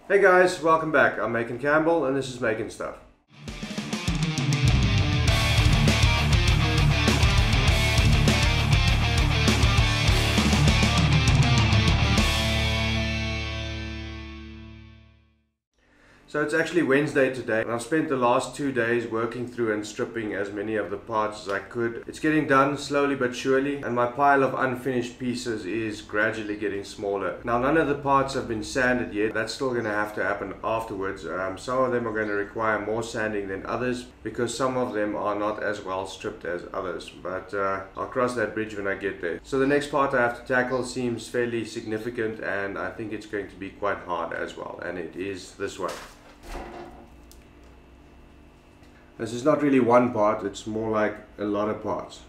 Hey guys, welcome back. I'm Macon Campbell and this is maconSTUFF. So it's actually Wednesday today and I've spent the last 2 days working through and stripping as many of the parts as I could. It's getting done slowly but surely and my pile of unfinished pieces is gradually getting smaller. Now none of the parts have been sanded yet. That's still going to have to happen afterwards. Some of them are going to require more sanding than others because some of them are not as well stripped as others. But I'll cross that bridge when I get there. So the next part I have to tackle seems fairly significant and I think it's going to be quite hard as well, and it is this one. This is not really one part, it's more like a lot of parts.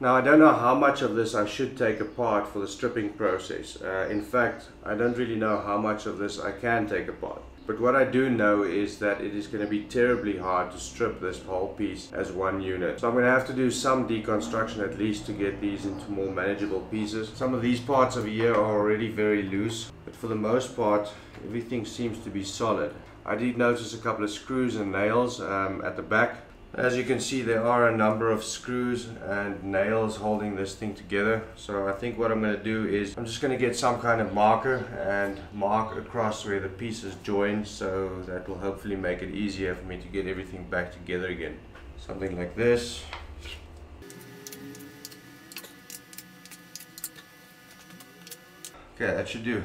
Now I don't know how much of this I should take apart for the stripping process. In fact, I don't really know how much of this I can take apart. But what I do know is that it is going to be terribly hard to strip this whole piece as one unit. So I'm going to have to do some deconstruction at least to get these into more manageable pieces. Some of these parts over here are already very loose, but for the most part everything seems to be solid. I did notice a couple of screws and nails at the back. As you can see, there are a number of screws and nails holding this thing together. So I think what I'm going to do is I'm just going to get some kind of marker and mark across where the pieces join, so that will hopefully make it easier for me to get everything back together again. Something like this. Okay, that should do.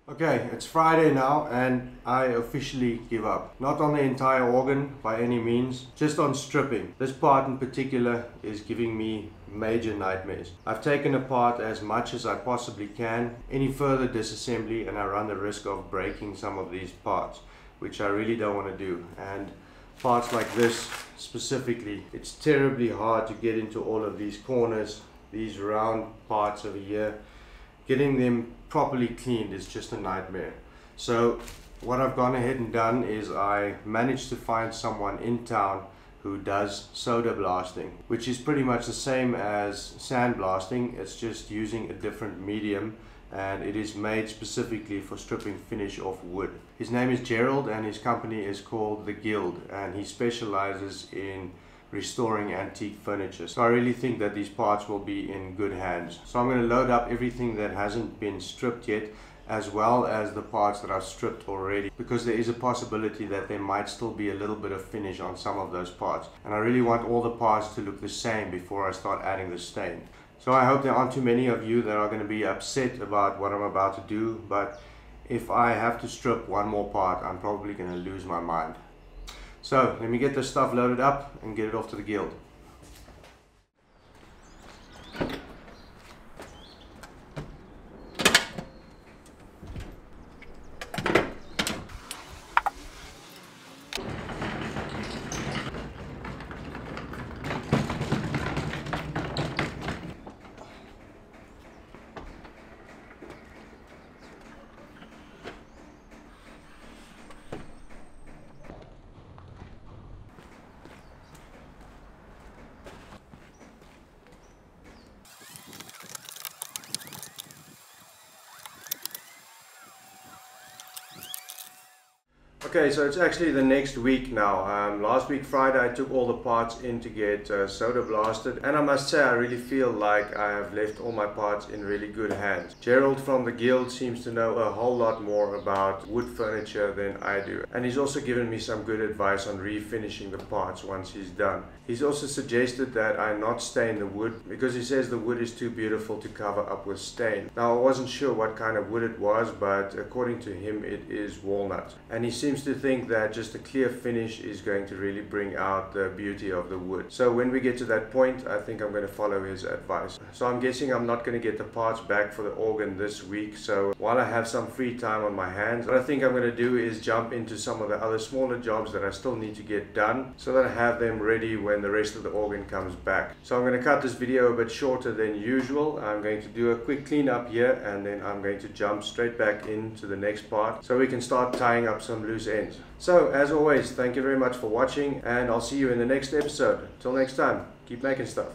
Okay, it's Friday now and I officially give up. Not on the entire organ by any means, just on stripping. This part in particular is giving me major nightmares. I've taken apart as much as I possibly can. Any further disassembly and I run the risk of breaking some of these parts, which I really don't want to do. And parts like this specifically, it's terribly hard to get into all of these corners, these round parts over here. Getting them properly cleaned is just a nightmare. So what I've gone ahead and done is I managed to find someone in town who does soda blasting, which is pretty much the same as sandblasting. It's just using a different medium and it is made specifically for stripping finish off wood. His name is Gerald and his company is called The Guild, and he specializes in restoring antique furniture. So I really think that these parts will be in good hands. So I'm going to load up everything that hasn't been stripped yet, as well as the parts that I've stripped already, because there is a possibility that there might still be a little bit of finish on some of those parts, and I really want all the parts to look the same before I start adding the stain. So I hope there aren't too many of you that are going to be upset about what I'm about to do, but if I have to strip one more part, I'm probably going to lose my mind. So let me get this stuff loaded up and get it off to the Guild. Okay, so it's actually the next week now. Last week Friday I took all the parts in to get soda blasted, and I must say I really feel like I have left all my parts in really good hands. Gerald from the guild seems to know a whole lot more about wood furniture than I do, and he's also given me some good advice on refinishing the parts once he's done. He's also suggested that I not stain the wood because he says the wood is too beautiful to cover up with stain. Now I wasn't sure what kind of wood it was, but according to him it is walnut, and he seems to think that just a clear finish is going to really bring out the beauty of the wood. So when we get to that point, I think I'm going to follow his advice. So I'm guessing I'm not going to get the parts back for the organ this week, so while I have some free time on my hands, what I think I'm going to do is jump into some of the other smaller jobs that I still need to get done so that I have them ready when the rest of the organ comes back. So I'm going to cut this video a bit shorter than usual. I'm going to do a quick cleanup here, and then I'm going to jump straight back into the next part so we can start tying up some loose ends. So as always, thank you very much for watching, and I'll see you in the next episode. Till next time, keep making stuff.